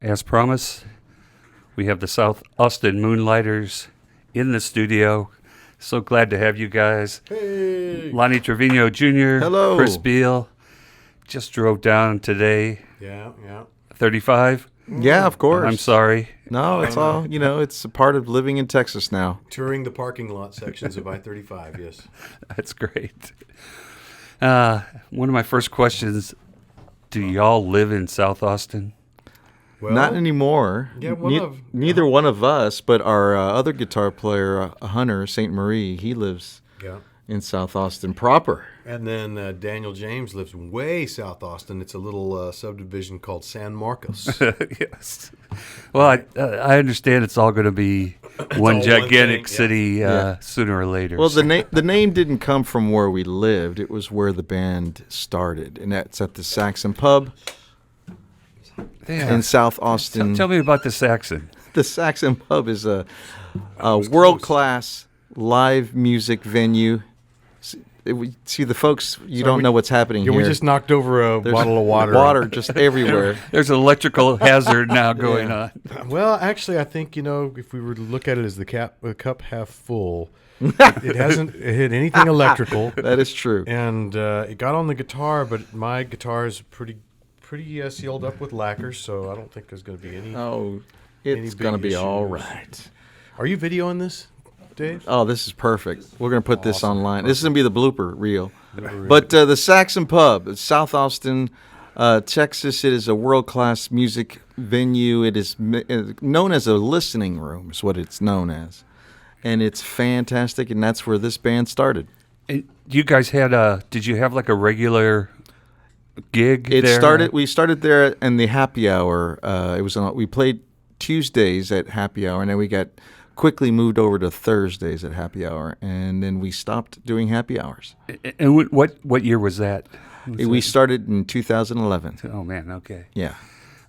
As promised, we have the South Austin Moonlighters in the studio. So glad to have you guys. Hey. Lonnie Trevino Jr., Hello. Chris Beall. Just drove down today. Yeah. 35? Yeah, of course. I'm sorry. No, it's all, it's a part of living in Texas now. Touring the parking lot sections of I-35, yes. That's great. One of my first questions, do y'all live in South Austin? Well, Not anymore. Yeah, neither one of us, but our other guitar player, Hunter St. Marie, he lives Yeah. in South Austin proper. And then Daniel James lives way south Austin. It's a little subdivision called San Marcos. Yes. Well, I understand it's all going to be one all one gigantic thing, city Yeah. sooner or later. Well, the name didn't come from where we lived. It was where the band started, and that's at the Saxon Pub in South Austin. Tell me about the Saxon. The Saxon Pub is a world-class live music venue. See, the folks, you don't know what's happening Yeah, here. we just knocked over a There's bottle of water. Water just everywhere. There's an electrical hazard now going on. Well, actually, I think, if we were to look at it as the cup half full, it hasn't hit anything electrical. That is true. And it got on the guitar, but my guitar is pretty sealed up with lacquer, so I don't think there's going to be any. Oh, Any it's big going to be issues? all right. Are you videoing this, Dave? Oh, this is perfect. We're going to put this Awesome. online. This is going to be the blooper reel. But the Saxon Pub, it's South Austin, Texas. It is a world-class music venue. It is known as a listening room is what it's known as. And it's fantastic, and that's where this band started. And you guys did you have like a regular gig there? We started there in the happy hour. We played Tuesdays at happy hour, and then we got quickly moved over to Thursdays at happy hour, and then we stopped doing happy hours. And what year was that? We started in 2011. Oh, man, okay. Yeah.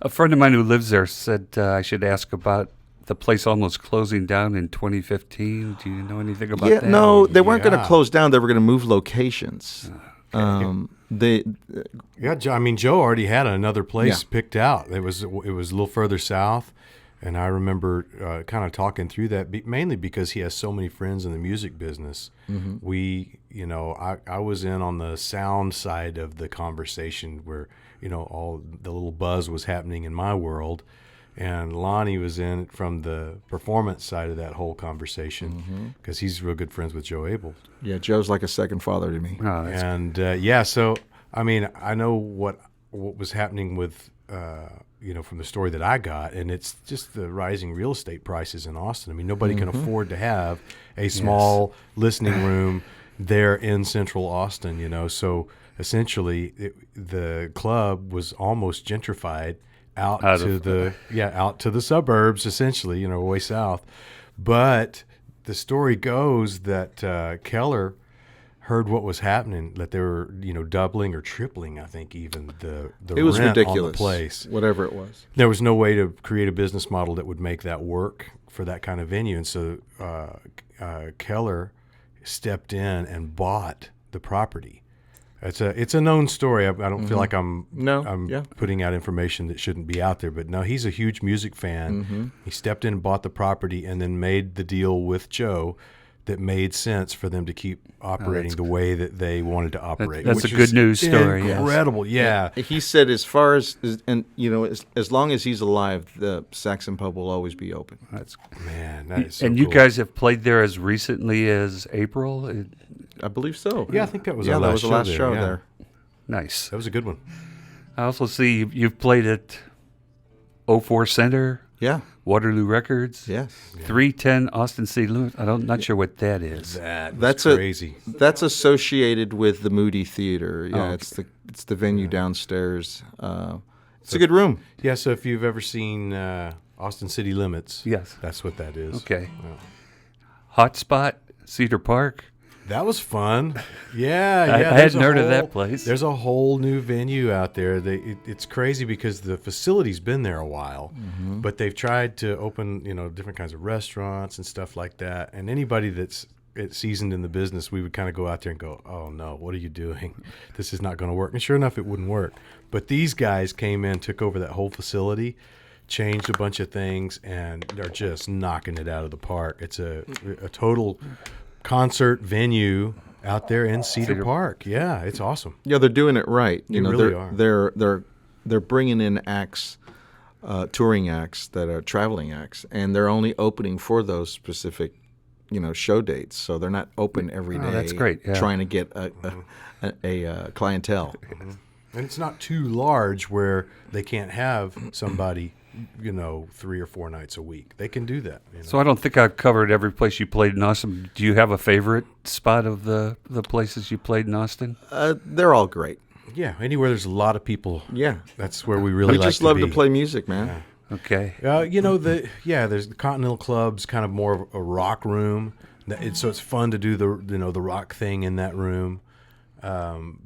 A friend of mine who lives there said I should ask about the place almost closing down in 2015. Do you know anything about that? No, they weren't going to Yeah. close down. They were going to move locations. Yeah, Joe already had another place Yeah. picked out. It was a little further south, and I remember kind of talking through that, mainly because he has so many friends in the music business. Mm-hmm. I was in on the sound side of the conversation where, all the little buzz was happening in my world, and Lonnie was in from the performance side of that whole conversation because he's real good friends with Joe Abel. Yeah, Joe's like a second father to me. Oh, that's And so I know what was happening with from the story that I got, and it's just the rising real estate prices in Austin. I mean, nobody can afford to have a small listening room there in Central Austin. So essentially, the club was almost gentrified out to the suburbs, essentially, way south. But the story goes that Keller heard what was happening, that they were, doubling or tripling, I think, even the It was rent ridiculous. on the place. Whatever it was. There was no way to create a business model that would make that work for that kind of venue. And so Keller stepped in and bought the property. It's a known story. I don't feel like I'm putting out information that shouldn't be out there. But no, he's a huge music fan. He stepped in and bought the property and then made the deal with Joe that made sense for them to keep operating the way that they wanted to operate. That's which a good is news story, yes. Incredible, yeah. He said as long as he's alive, the Saxon Pub will always be open. that's. Man, that is so And you cool. guys have played there as recently as April. I believe so. Yeah, I think that was Yeah, our that last was the show last there, show yeah. there. Nice. That was a good one. I also see you've played at 04 Center, Yeah. Waterloo Records, Yes. 310 Austin City Limits. Not sure what that is. That's crazy. That's associated with the Moody Theater. Yeah, okay. it's the venue downstairs. It's a good room. Yeah, so if you've ever seen Austin City Limits, Yes. that's what that is. Okay. Yeah. Hotspot, Cedar Park. That was fun. Yeah, I there's hadn't a heard of whole- that place. There's a whole new venue out there. It's crazy because the facility's been there a while, but they've tried to open, different kinds of restaurants and stuff like that. And anybody that's seasoned in the business, we would kind of go out there and go, "Oh no, what are you doing? This is not going to work." And sure enough, it wouldn't work. But these guys came in, took over that whole facility, changed a bunch of things, and they're just knocking it out of the park. It's a total concert venue out there in Cedar Park. Yeah, it's awesome. Yeah, they're doing it right. They really are. They're bringing in acts, touring acts that are traveling acts, and they're only opening for those specific, show dates. So they're not open every day. That's great. Yeah. Trying to get a clientele. And it's not too large where they can't have somebody, 3 or 4 nights a week. They can do that. So I don't think I've covered every place you played in Austin. Do you have a favorite spot of the places you played in Austin? They're all great. Yeah, anywhere there's a lot of people. Yeah, that's where we really like just to love be. to play music, man. Yeah. Okay. There's the Continental Club's kind of more of a rock room. So it's fun to do the rock thing in that room.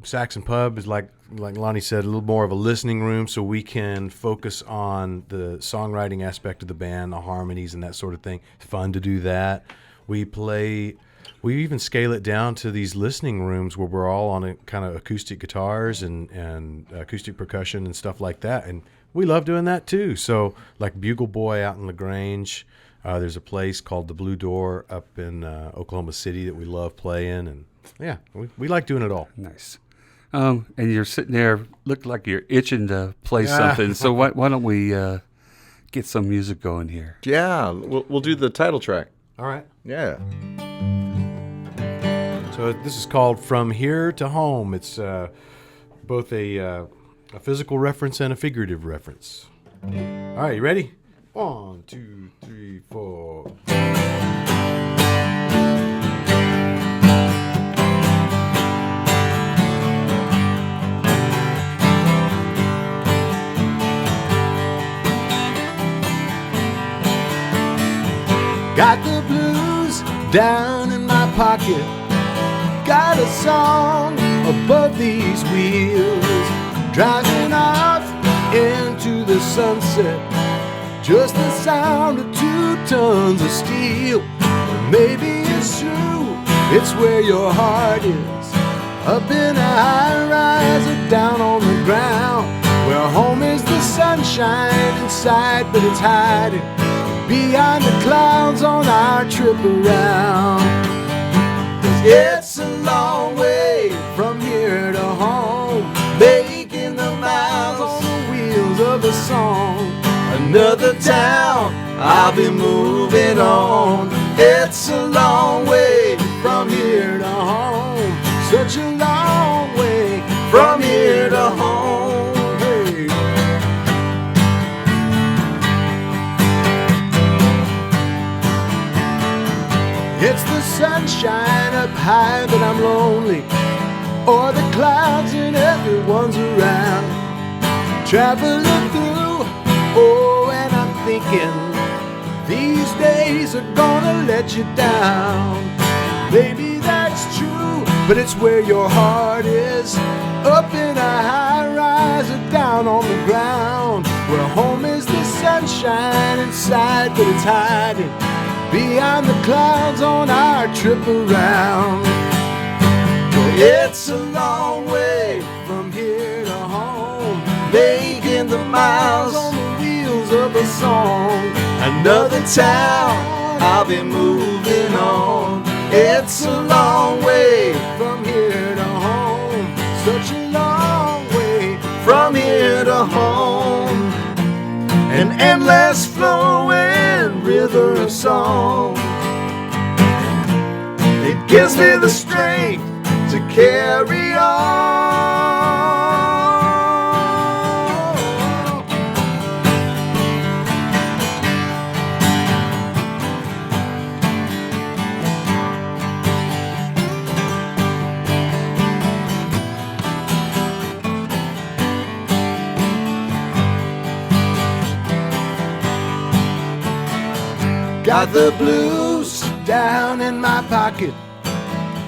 Saxon Pub is like Lonnie said, a little more of a listening room, so we can focus on the songwriting aspect of the band, the harmonies and that sort of thing. It's fun to do that. We even scale it down to these listening rooms where we're all on a kind of acoustic guitars and acoustic percussion and stuff like that, and we love doing that too. So like Bugle Boy out in LaGrange, there's a place called the Blue Door up in Oklahoma City that we love playing, and yeah, we like doing it all. Nice. And you're sitting there, look like you're itching to play something. So why don't we get some music going here? Yeah, we'll do the title track. All right. Yeah. So this is called From Here to Home. It's both a physical reference and a figurative reference. All right, you ready? 1, 2, 3, 4. Got the blues down in my pocket. Got a song above these wheels. Driving off into the sunset. Just the sound of 2 tons of steel. Or maybe it's true, it's where your heart is. Up in a high rise or down on the ground. Where home is the sunshine inside, but it's hiding behind the clouds on our trip around. 'Cause it's a long way from here to home, making the miles on the wheels of a song. Another town, I'll be moving on. It's a long way from here to home, such a long way from here to home. Hey. It's the sunshine up high that I'm lonely, or the clouds and everyone's around. Traveling through, oh, and I'm thinking these days are gonna let you down. Maybe that's true, but it's where your heart is. Up in a high rise or down on the ground. Where home is the sunshine inside, but it's hiding behind the clouds on our trip around. It's a long way from here to home, making the miles on the wheels of a song. Another town, I'll be moving on. It's a long way from here to home, such a long way from here to home. An endless flowing river of song. It gives me the strength to carry on. Got the blues down in my pocket.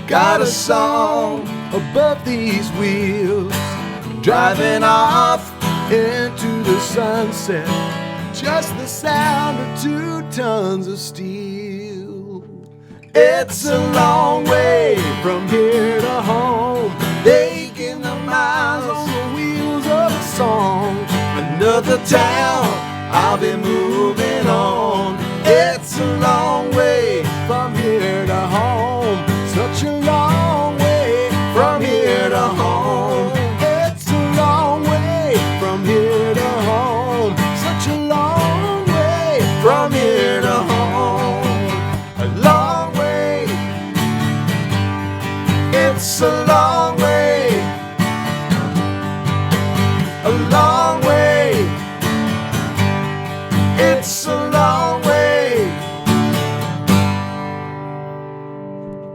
Got a song above these wheels. Driving off into the sunset. Just the sound of 2 tons of steel. It's a long way from here to home, making the miles on the wheels of a song. Another town, I'll be moving on. It's a long way From here to home, such a long way from here to home. It's a long way from here to home, such a long way From here to home, a long way. It's a long way, a long way. It's a long way.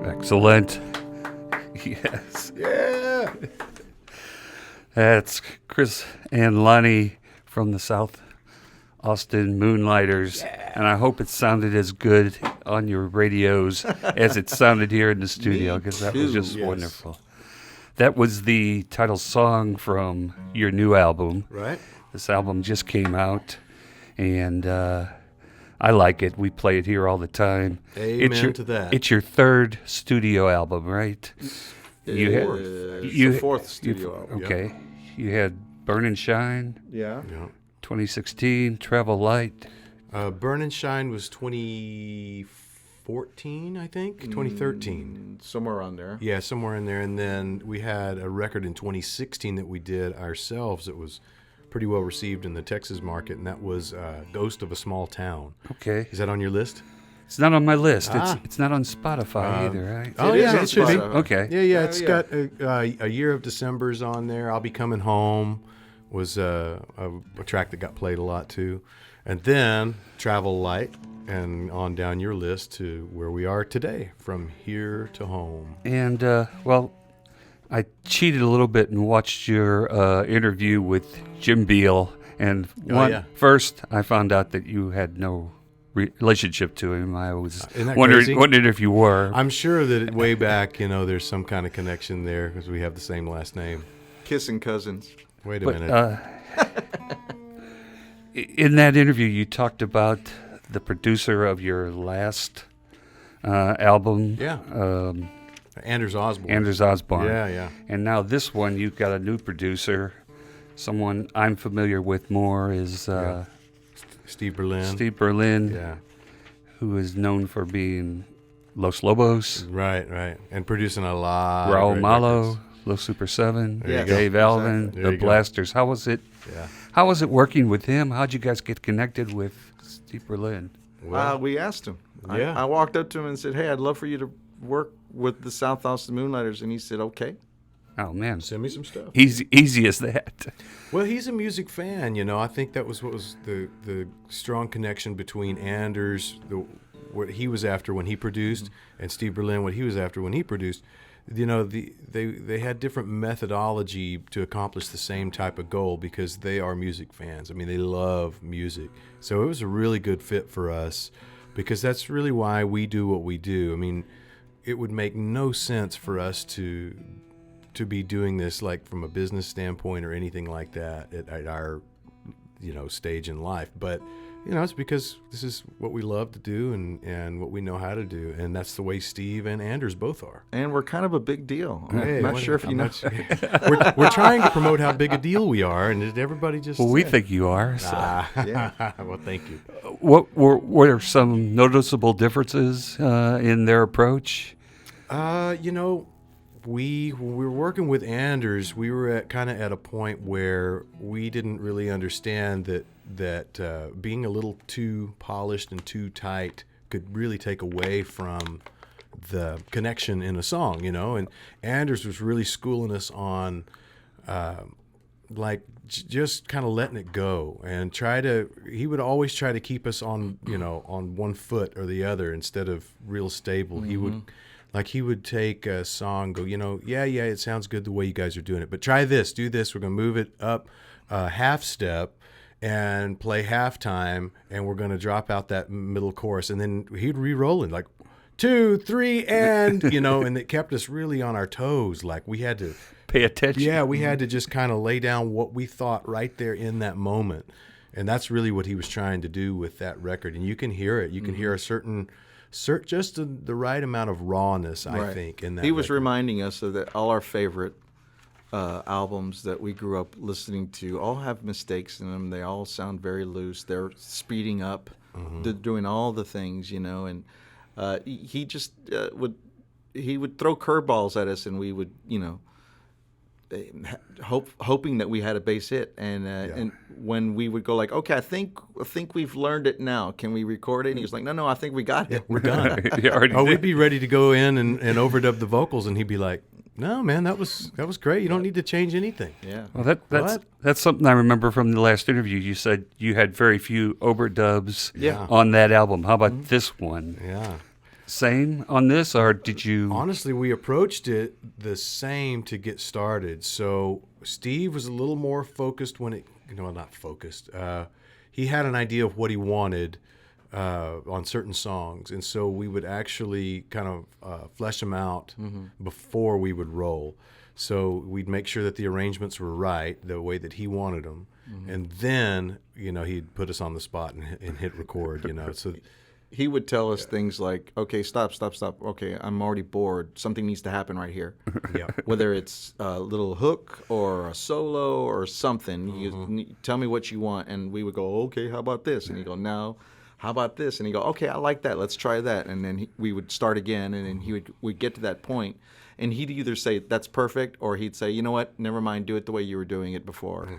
Excellent. Yes. Yeah. That's Chris and Lonnie from the South Austin Moonlighters. And I hope it sounded as good on your radios as it sounded here in the studio, because that was too. just Yes. wonderful. That was the title song from your new album. Right. This album just came out, and I like it. We play it here all the time. Amen to that. It's your third studio album, right? You had- It's you- the fourth you- studio album. Okay. You had Burn and Shine, Yeah. Yeah. 2016, Travel Light. Burn and Shine was 2014, I think, 2013. Somewhere around there. Yeah, somewhere in there. And then we had a record in 2016 that we did ourselves that was pretty well received in the Texas market, and that was Ghost of a Small Town. Okay. Is that on your list? It's not on my list. Ah. It's not on Spotify either, right? Oh, It is yeah, on it should be. Spotify. Okay. Yeah, it's yeah. got a Year of December's on there. I'll Be Coming Home was a track that got played a lot too. And then Travel Light, and on down your list to where we are today, From Here to Home. And, well, I cheated a little bit and watched your interview with Jim Beall. And yeah. first, I found out that you had no relationship to him. I was Isn't that crazy? wondered if you were. I'm sure that way back, there's some kind of connection there because we have the same last name. Kissing cousins. Wait a But minute. in that interview, you talked about the producer of your last album, Yeah. Anders Osborne. Anders Osborne. Yeah, yeah. And now this one, you've got a new producer. Someone I'm familiar with more is Steve Berlin. Steve Berlin, Yeah. who is known for being Los Lobos, Right. And producing a lot. of Raul great Malo, records. Los Super 7, There you go. Dave Alvin, There the you go. Blasters. How was it? Yeah. How was it working with him? How'd you guys get connected with Steve Berlin? Well, We asked him. Yeah. I walked up to him and said, "Hey, I'd love for you to work with the South Austin Moonlighters," and he said, "Okay." Oh man, send me some stuff. easy as that. Well, he's a music fan, I think that was what was the strong connection between Anders, what he was after when he produced, and Steve Berlin, what he was after when he produced. They had different methodology to accomplish the same type of goal because they are music fans. I mean, they love music. So it was a really good fit for us because that's really why we do what we do. I mean, it would make no sense for us to be doing this like from a business standpoint or anything like that at our stage in life, but it's because this is what we love to do and what we know how to do, and that's the way Steve and Anders both are. And we're kind of a big deal. Hey, I'm not sure if you know. we're trying to promote how big a deal we are, and everybody just Well, we think you are. So. well, thank you. What are some noticeable differences in their approach? We were working with Anders. We were at a point where we didn't really understand that being a little too polished and too tight could really take away from the connection in a song, And Anders was really schooling us on, just kind of letting it go and he would always try to keep us on, on one foot or the other instead of real stable. Mm-hmm. He would take a song, go, yeah, it sounds good the way you guys are doing it, but try this, do this. We're going to move it up a half step and play halftime, and we're going to drop out that middle chorus. And then he'd re-roll it, 2, 3, and, and it kept us really on our toes. We had to Pay attention. Yeah, we had to just kind of lay down what we thought right there in that moment. And that's really what he was trying to do with that record. And you can hear it. You can hear a just the right amount of rawness, I think, in that He was record. reminding us of all our favorite albums that we grew up listening to all have mistakes in them. They all sound very loose. They're speeding up. They're doing all the things, and he just would throw curveballs at us, and we would, hoping that we had a base hit, and when we would go like, okay, I think we've learned it now. Can we record it? And he was like, no, I think we got it. We're done. We'd We'd be ready to go in and overdub the vocals, and he'd be like, no, man, that was great. You don't need to change anything. Yeah. Well, that's something I remember from the last interview. You said you had very few overdubs on that album. How about this one? Yeah. Same on this, or did you? Honestly, we approached it the same to get started. So Steve was a little more focused not focused. He had an idea of what he wanted on certain songs, and so we would actually kind of flesh them out before we would roll. So we'd make sure that the arrangements were right, the way that he wanted them, and then he'd put us on the spot and hit record. So. He would tell us things like, okay, stop. Okay, I'm already bored. Something needs to happen right here. Yeah. Whether it's a little hook or a solo or something, you tell me what you want. And we would go, okay, how about this? And he'd go, no, how about this? And he'd go, okay, I like that. Let's try that. And then we would start again, and then we'd get to that point. And he'd either say, that's perfect, or he'd say, you know what, never mind, do it the way you were doing it before.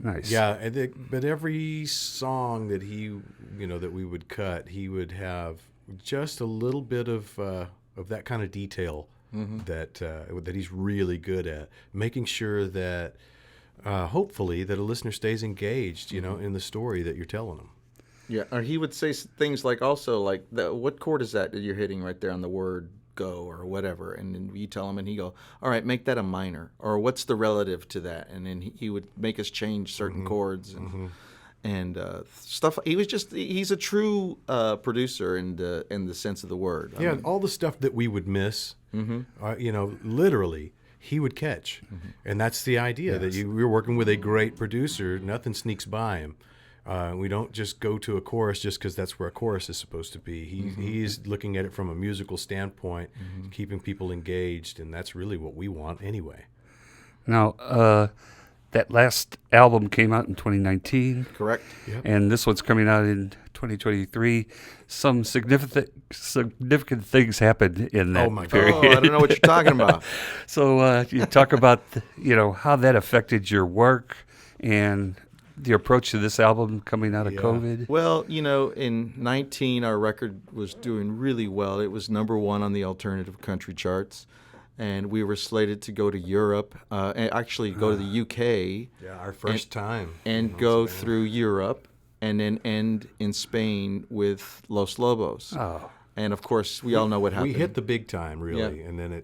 Nice. Yeah, but every song that that we would cut, he would have just a little bit of that kind of detail that he's really good at, making sure that hopefully that a listener stays engaged, in the story that you're telling them. Yeah, or he would say things like what chord is that you're hitting right there on the word go or whatever, and then you tell him, and he go, all right, make that a minor, or what's the relative to that, and then he would make us change certain chords and stuff. He's a true producer in the sense of the word. I mean, all the stuff that we would miss, literally he would catch, and that's the idea that you're working with a great producer. Nothing sneaks by him. We don't just go to a chorus just because that's where a chorus is supposed to be. He's looking at it from a musical standpoint, keeping people engaged, and that's really what we want anyway. Now, that last album came out in 2019. Correct. Yep. And this one's coming out in 2023. Some significant things happened in that period. Oh, I don't know what you're talking about. So you talk about how that affected your work and the approach to this album coming out of COVID. Well, in 19, our record was doing really well. It was number one on the alternative country charts, and we were slated to go to Europe, and actually go to the UK. Yeah, our first time. And go through Europe, and then end in Spain with Los Lobos. Oh. And of course, we all know what happened. We hit the big time, really, and then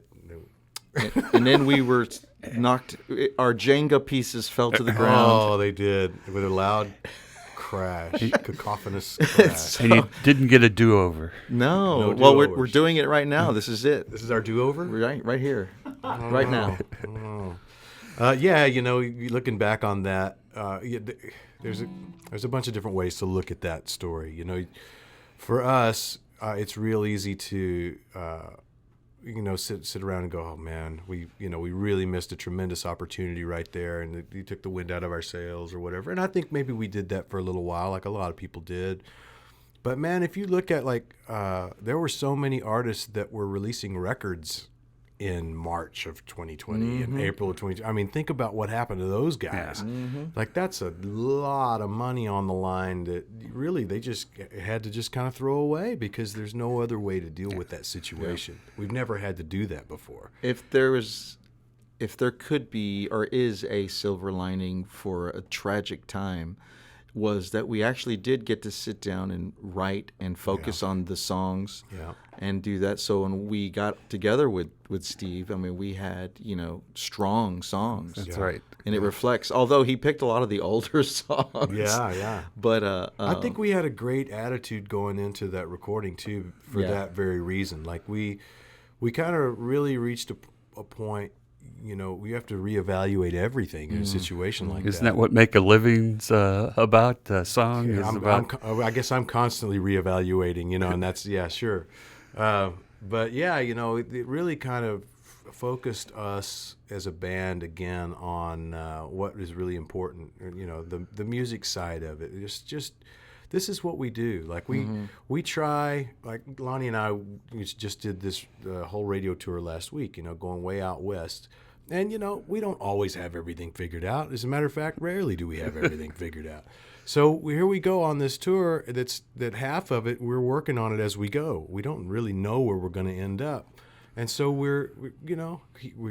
and then we were knocked. Our Jenga pieces fell to the ground. Oh, they did, with a loud crash, cacophonous crash. And you didn't get a do-over. No. No Well, do-overs. we're doing it right now. This is it. This is our do-over? Right here, right now. You looking back on that, there's a bunch of different ways to look at that story. For us, it's real easy to sit around and go, oh man, we really missed a tremendous opportunity right there, and you took the wind out of our sails or whatever. And I think maybe we did that for a little while, like a lot of people did. But man, if you look at there were so many artists that were releasing records in March of 2020 and April of 2020. I mean, think about what happened to those guys. Yeah. That's a lot of money on the line that really they just had to just kind of throw away because there's no other way to deal with that situation. Yeah. We've never had to do that before. If there could be or is a silver lining for a tragic time, was that we actually did get to sit down and write and focus on the songs and do that. So when we got together with Steve, I mean, we had, strong songs. That's right. And it reflects, although he picked a lot of the older songs. Yeah. But I think we had a great attitude going into that recording, too, for that very reason. We kind of really reached a point, we have to reevaluate everything in a situation like that. Isn't that what Make a Living's about? The song is about. I guess I'm constantly reevaluating, and that's, sure. But, it really kind of focused us as a band again on what is really important. You know, the music side of it. Just this is what we do. Like we try. Like Lonnie and I we just did this whole radio tour last week. You know, going way out west. And, you know, we don't always have everything figured out. As a matter of fact, rarely do we have everything figured out. So here we go on this tour that half of it, we're working on it as we go. We don't really know where we're going to end up. And so we're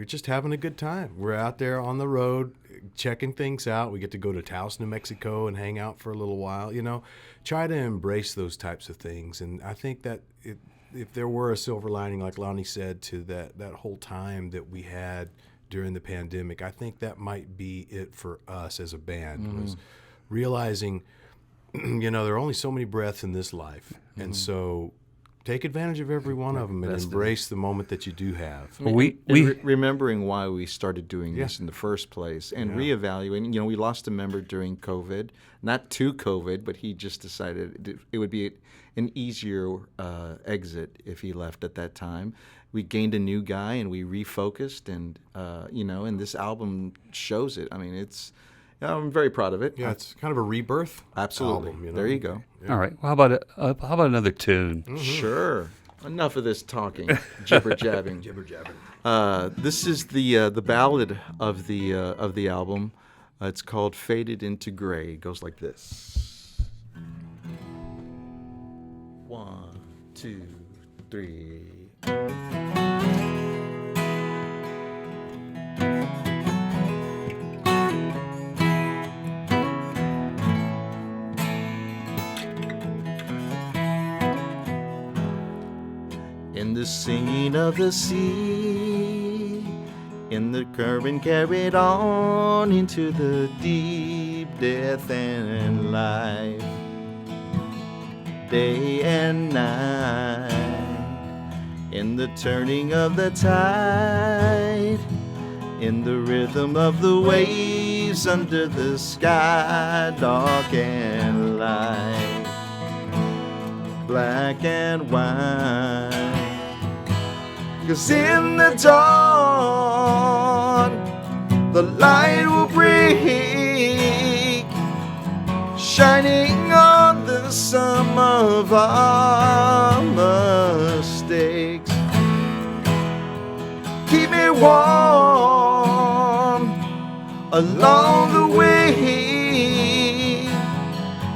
just having a good time. We're out there on the road checking things out. We get to go to Taos, New Mexico and hang out for a little while, you know. Try to embrace those types of things. And I think that if there were a silver lining, like Lonnie said, to that whole time that we had during the pandemic, I think that might be it for us as a band, was realizing, you know, there are only so many breaths in this life. And so take advantage of every one of them and embrace the moment that you do have. Remembering why we started doing this in the first place and reevaluating. You know, we lost a member during COVID, not to COVID, but he just decided it would be an easier exit if he left at that time. We gained a new guy and we refocused, and and this album shows it. I mean, I'm very proud of it. Yeah, it's kind of a rebirth. Absolutely. Album, you know? There you go. Yeah. All right. Well, how about another tune? Sure. Enough of this talking, jibber jabbing. This is the ballad of the album. It's called "Faded into Gray." It goes like this: 1, 2, 3. In the singing of the sea, in the current carried on into the deep death and life, day and night, in the turning of the tide, in the rhythm of the waves under the sky, dark and light, black and white. 'Cause in the dawn, the light will break, shining on the sum of our mistakes. Keep me warm along the way,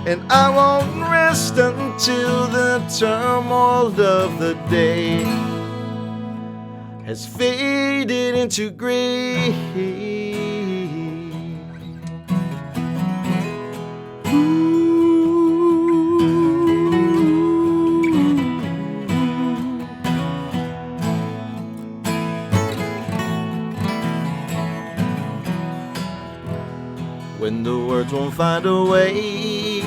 and I won't rest until the turmoil of the day has faded into gray. When the words won't find a way,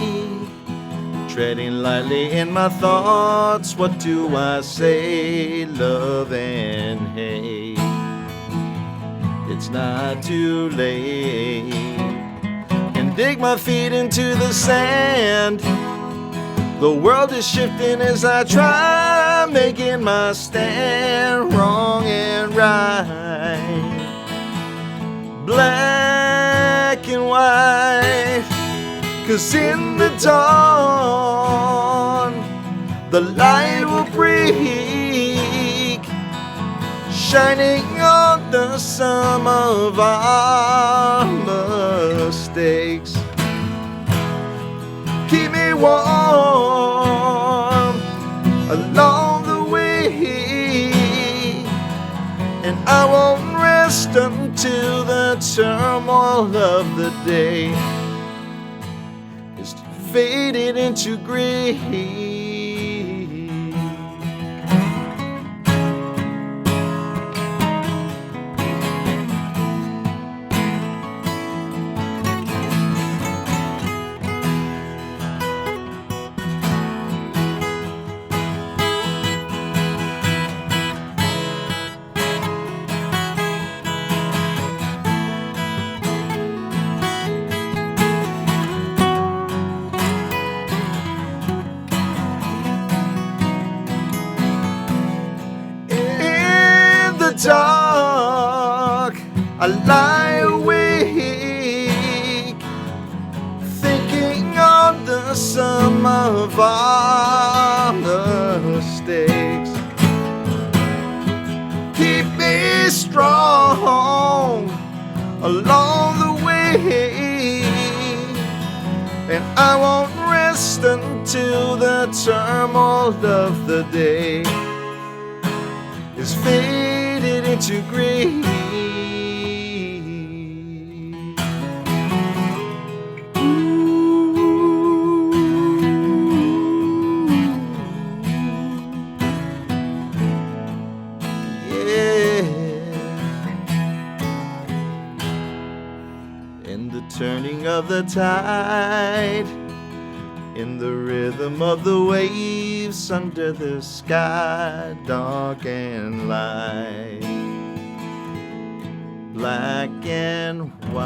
treading lightly in my thoughts, what do I say? Love and hate. It's not too late. And dig my feet into the sand. The world is shifting as I try, making my stand. Wrong and right, black and white. 'Cause in the dawn, the light will break, shining on the sum of our mistakes. Keep me warm along the way, and I won't rest until the turmoil of the day is faded into gray. Dawn, I lie awake thinking on the sum of our mistakes. Keep me strong along the way, and I won't rest until the turmoil of the day is faded into gray. Turning of the tide, in the rhythm of the waves under the sky, dark and light, black and white.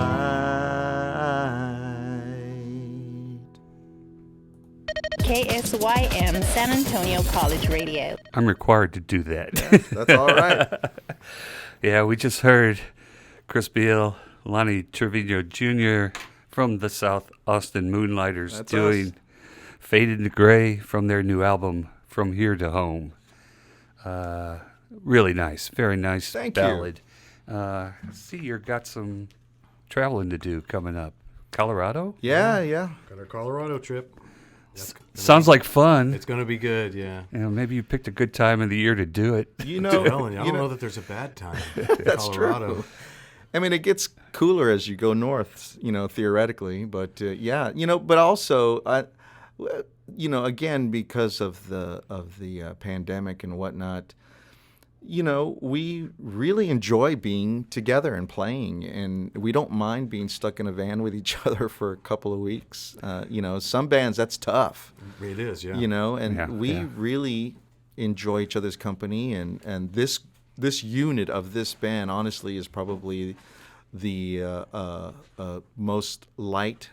KSYM San Antonio College Radio. I'm required to do that. That's all right. Yeah, we just heard Chris Beall, Lonnie Trevino Jr. from the South Austin Moonlighters. That's doing us. Fade into Gray from their new album, From Here to Home. Really nice, very nice Thank ballad. See, you've got some traveling to do coming up. Colorado? Yeah. Got our Colorado trip. Sounds like fun. It's going to be good, yeah. You know, maybe you picked a good time of the year to do it. You know, I'm telling you, I don't know that there's a bad time in That's Colorado. true. I mean, it gets cooler as you go north, theoretically. But yeah, but also, again, because of the pandemic and whatnot, we really enjoy being together and playing, and we don't mind being stuck in a van with each other for a couple of weeks. Some bands, that's tough. It is, yeah. We really enjoy each other's company, and this unit of this band, honestly, is probably the most light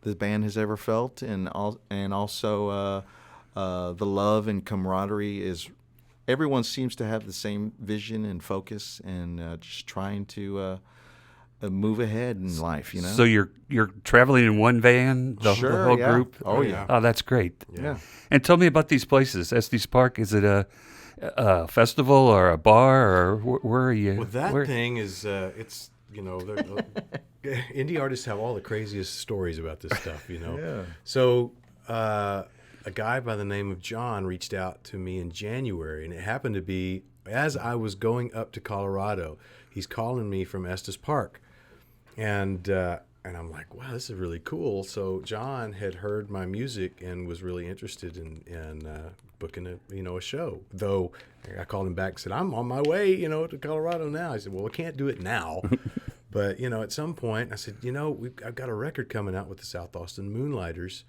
the band has ever felt, and also the love and camaraderie is. Everyone seems to have the same vision and focus, and just trying to move ahead in life. So you're traveling in one van, the whole yeah. group. Oh yeah. Oh, that's great. Yeah. And tell me about these places. Estes Park. Is it a festival or a bar, or where are you? Well, that thing is, it's, indie artists have all the craziest stories about this stuff, Yeah. So a guy by the name of John reached out to me in January, and it happened to be as I was going up to Colorado. He's calling me from Estes Park, and I'm like, wow, this is really cool. So John had heard my music and was really interested in booking a show. Though I called him back and said, I'm on my way, to Colorado now. I said, well, we can't do it now. But, at some point I said, I've got a record coming out with the South Austin Moonlighters.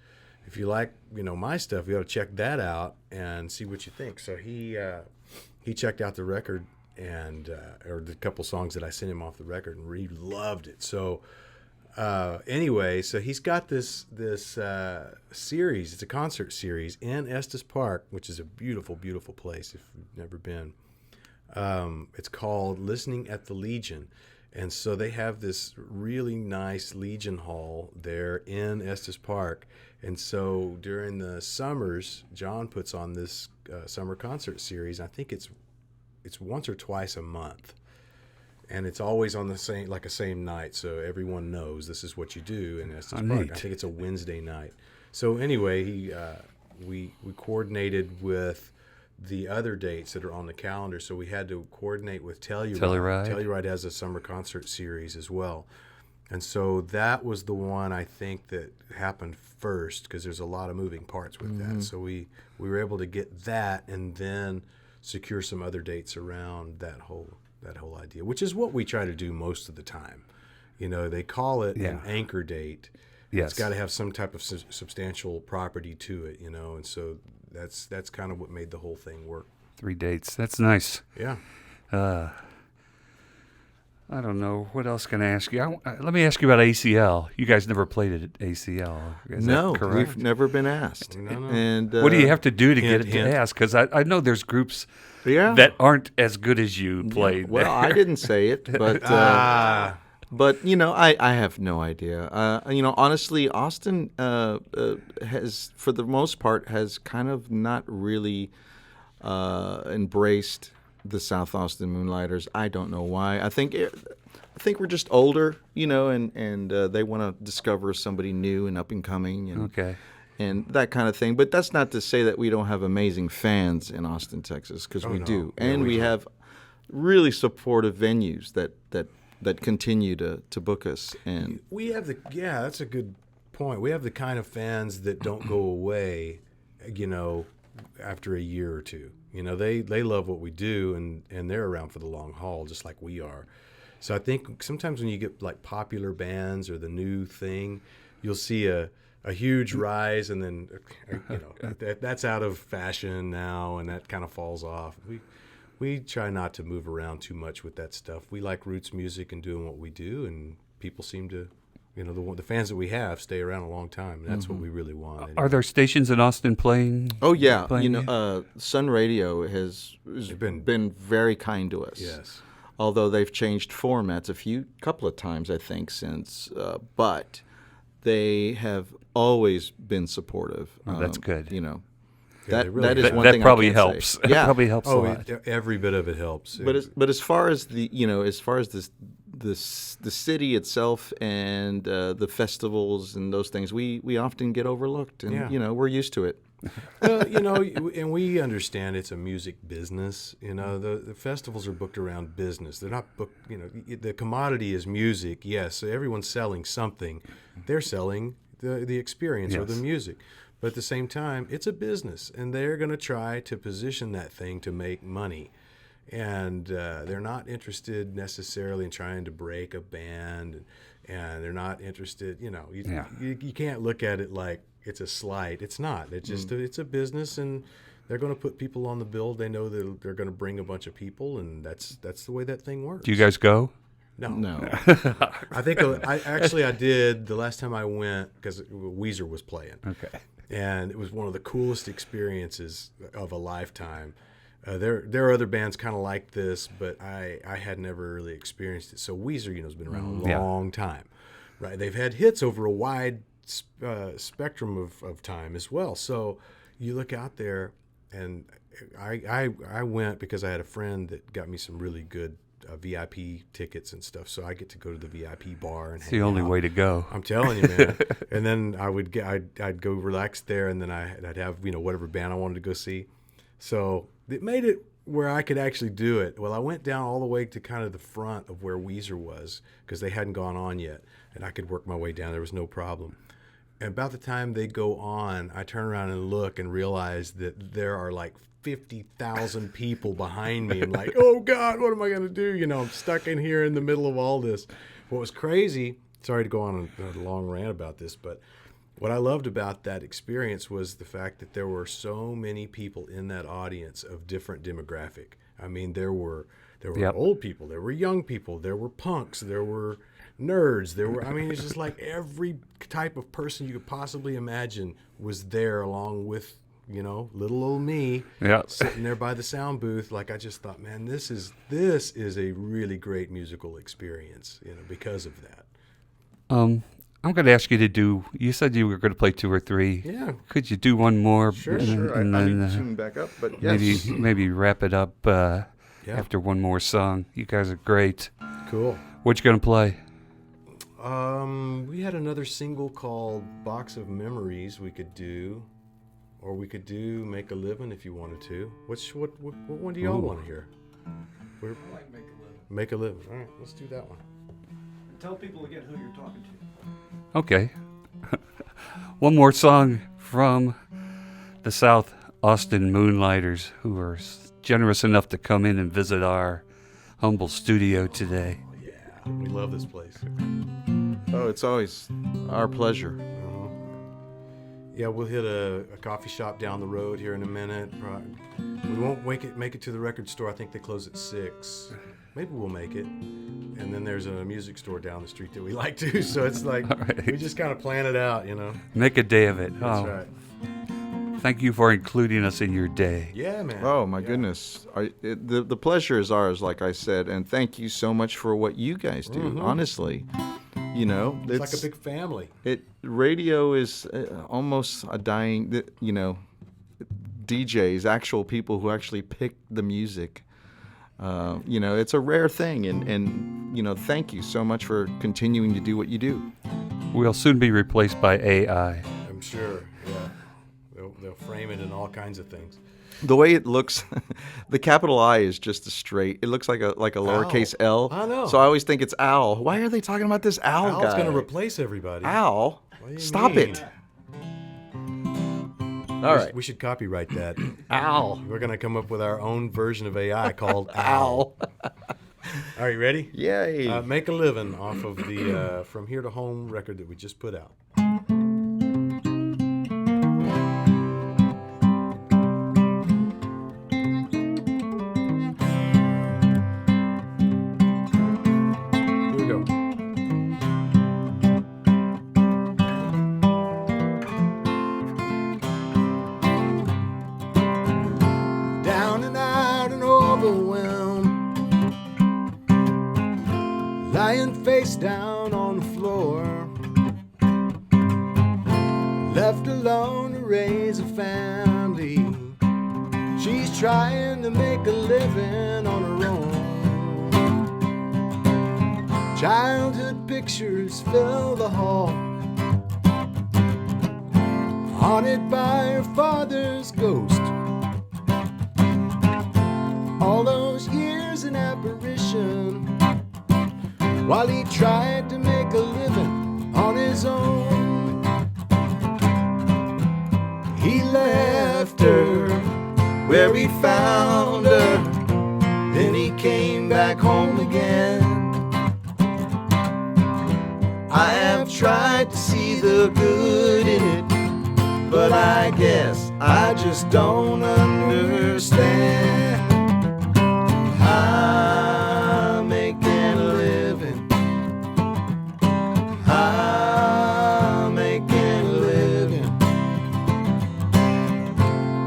If you like, my stuff, you ought to check that out and see what you think. So he checked out the record or the couple songs that I sent him off the record, and really loved it. So anyway, so he's got this series. It's a concert series in Estes Park, which is a beautiful, beautiful place if you've never been. It's called Listening at the Legion. And so they have this really nice Legion Hall there in Estes Park. And so during the summers, John puts on this summer concert series. I think it's once or twice a month. And it's always on the same night, so everyone knows this is what you do in Estes Park. Neat. I I think it's a Wednesday night. So anyway, we coordinated with the other dates that are on the calendar, so we had to coordinate with Telluride. Telluride has a summer concert series as well. And so that was the one I think that happened first, because there's a lot of moving parts with that. So we were able to get that and then secure some other dates around that whole idea, which is what we try to do most of the time. They call it an anchor date. Yes. It's got to have some type of substantial property to it, and so that's kind of what made the whole thing work. 3 dates. That's nice. Yeah. I don't know. What else can I ask you? Let me ask you about ACL. You guys never played at ACL. Is No, that correct? we've never been asked. No. And What do you have to do to get hint, it to hint. ask? Because I know there's groups Yeah. that aren't as good as you played. Well, I didn't say it, but but I have no idea. Honestly, Austin has, for the most part, has kind of not really embraced the South Austin Moonlighters. I don't know why. I think we're just older, and they want to discover somebody new and up and coming, and that kind of thing. But that's not to say that we don't have amazing fans in Austin, Texas, because we do, and we have really supportive venues that continue to book us. And we have that's a good point. We have the kind of fans that don't go away, after a year or two. They love what we do, and they're around for the long haul, just like we are. So I think sometimes when you get like popular bands or the new thing, you'll see a huge rise, and then that's out of fashion now, and that kind of falls off. We try not to move around too much with that stuff. We like roots music and doing what we do, and people seem to, the fans that we have stay around a long time. And that's what we really want. Anyway. Are there stations in Austin playing? Oh yeah, playing Sun Radio has been very kind to us. Yes. Although they've changed formats couple of times, I think, since, but they have always been supportive. Oh, that's good. That is one that thing probably I can helps. say. It Yeah. probably helps a lot. Every bit of it helps. But as far as the city itself and the festivals and those things, we often get overlooked, and we're used to it. Well, and we understand it's a music business. The festivals are booked around business. They're not booked. The commodity is music. Yes, so everyone's selling something. They're selling the experience or the music. But at the same time, it's a business, and they're going to try to position that thing to make money. And they're not interested necessarily in trying to break a band, and they're not interested. You can't look at it like it's a slight. It's not. It's just it's a business, and they're going to put people on the bill. They know that they're going to bring a bunch of people, and that's the way that thing works. Do you guys go? No. I think I did the last time I went because Weezer was playing. Okay. And it was one of the coolest experiences of a lifetime. There are other bands kind of like this, but I had never really experienced it. So Weezer, has been around a long time, right? They've had hits over a wide spectrum of time as well. So you look out there, and I went because I had a friend that got me some really good VIP tickets and stuff, so I get to go to the VIP bar and It's the only way to go. I'm telling you, man. And then I'd go relax there, and then I'd have whatever band I wanted to go see. So it made it where I could actually do it. Well, I went down all the way to kind of the front of where Weezer was because they hadn't gone on yet, and I could work my way down. There was no problem. And about the time they go on, I turn around and look and realize that there are like 50,000 people behind me. I'm like, oh God, what am I going to do? I'm stuck in here in the middle of all this. What was crazy, sorry to go on a long rant about this, but what I loved about that experience was the fact that there were so many people in that audience of different demographic. I mean, there were old people, there were young people, there were punks, there were nerds, it's just like every type of person you could possibly imagine was there along with little old me sitting there by the sound booth. Like, I just thought, man, this is a really great musical experience, because of that. I'm going to ask you to do. You said you were going to play 2 or 3. Yeah. Could you do one more? Sure. And I then need to tune back up, but yes. maybe wrap it up after one more song. You guys are great. Cool. What you going to play? We had another single called "Box of Memories" we could do. Or we could do "Make a Living" if you wanted to. What one do y'all want to hear? I like "Make a Living." "Make a Living." All right, let's do that one. Tell people again who you're talking to. Okay. One more song from the South Austin Moonlighters, who are generous enough to come in and visit our humble studio today. Oh, yeah, we love this place. Oh, it's always our pleasure. Yeah, we'll hit a coffee shop down the road here in a minute. We won't make it to the record store. I think they close at 6. maybe we'll make it. And then there's a music store down the street that we like to. So it's like we just kind of plan it out, you know. Make a day of it. That's right. Thank you for including us in your day. Yeah, man. Oh, my goodness. The pleasure is ours, like I said, and thank you so much for what you guys do, honestly. You know, It's like a big family. Radio is almost a dying, you know, DJs, actual people who actually pick the music. You know, it's a rare thing, and you know, thank you so much for continuing to do what you do. We'll soon be replaced by AI. I'm sure, yeah. They'll frame it in all kinds of things. The way it looks, the capital I is just a straight. It looks like a lowercase L. I know. So I always think it's Al. Why are they talking about this Al Al's guy? going to replace everybody. Al, What do you stop mean? it. All right, We should copyright that. Al. We're going to come up with our own version of AI called Al. All right, ready? Yay. Make a Living off of the From Here to Home record that we just put out. Here we go. Down and out and overwhelmed, lying face down on the floor, left alone to raise a family. She's trying to make a living on her own. Childhood pictures fill the hall, haunted by her father's ghost. All those years in apparition, while he tried to make a living on his own. He left her where he found her, then he came back home again. I have tried to see the good in it, but I guess I just don't understand. I'm making a living. I'm making a living.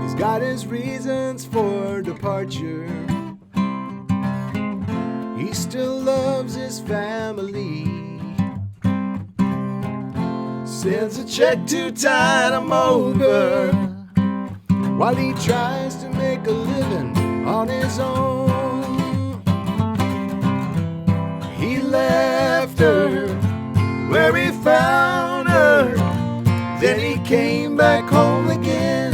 He's got his reasons for departure. He still loves his family. Sends a check to tide him over while he tries to make a living on his own. He left her where he found her, then he came back home again.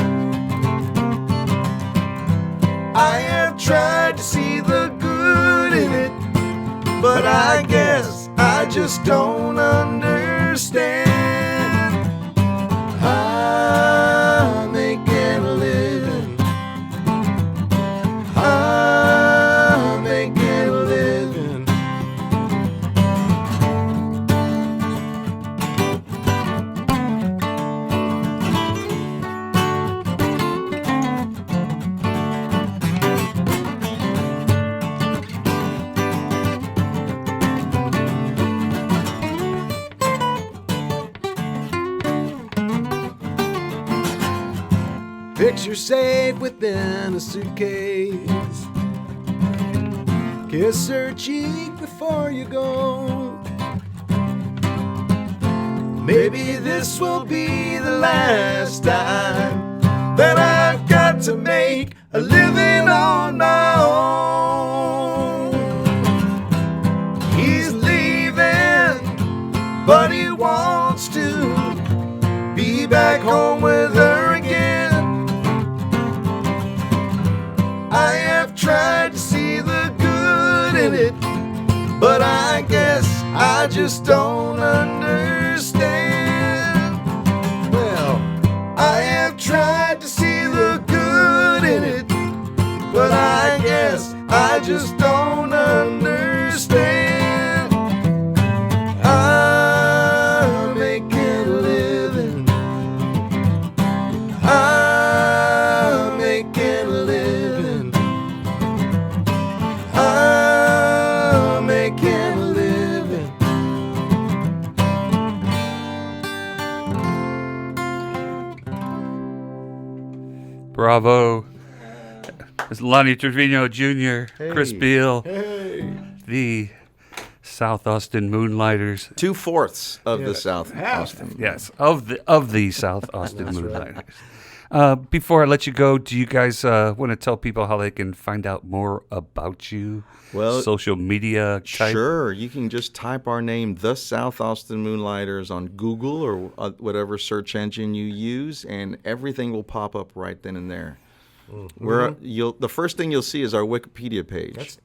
I have tried to see the good in it, but I guess I just don't understand. I'm making a living. I'm making a living. Picture safe within a suitcase. Kiss her cheek before you go. Maybe this will be the last time that I've got to make a living on my own. He's leaving, but he wants to be back home with her again. I have tried to see the good in it, but I guess I just don't understand. Well, I have tried to see the good in it, but I guess I just don't understand. I'm making a living. I'm making a living. I'm Bravo. It's Lonnie Trevino Jr., Chris Beall, the South Austin Moonlighters. 2/4 of the South Austin. Yes, of the South Austin Moonlighters. Before I let you go, do you guys want to tell people how they can find out more about you? Well, social media type? Sure. You can just type our name, The South Austin Moonlighters, on Google or whatever search engine you use, and everything will pop up right then and there. Mm-hmm. The first thing you'll see is our Wikipedia page,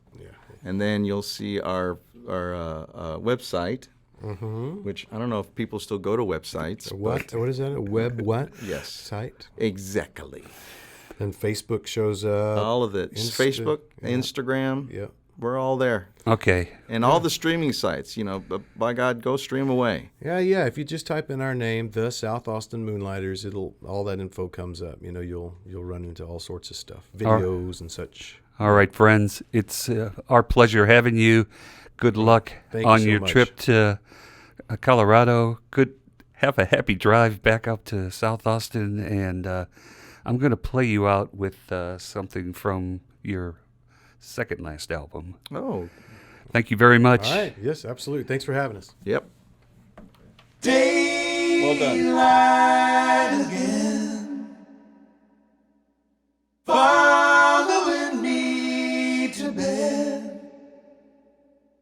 and then you'll see our website. Mm-hmm. Which I don't know if people still go to websites. What is that? A web what? Yes. Site? Exactly. And Facebook shows up. All of it. Facebook, Instagram. Yeah. We're all there. Okay. And all the streaming sites, but by God, go stream away. Yeah. If you just type in our name, the South Austin Moonlighters, all that info comes up. You'll run into all sorts of stuff, videos and such. All right, friends. It's our pleasure having you. Good luck on your trip to Colorado. Have a happy drive back up to South Austin, and I'm going to play you out with something from your second last album. Oh. Thank you very much. All right. Yes, absolutely. Thanks for having us. Yep. Daylight again.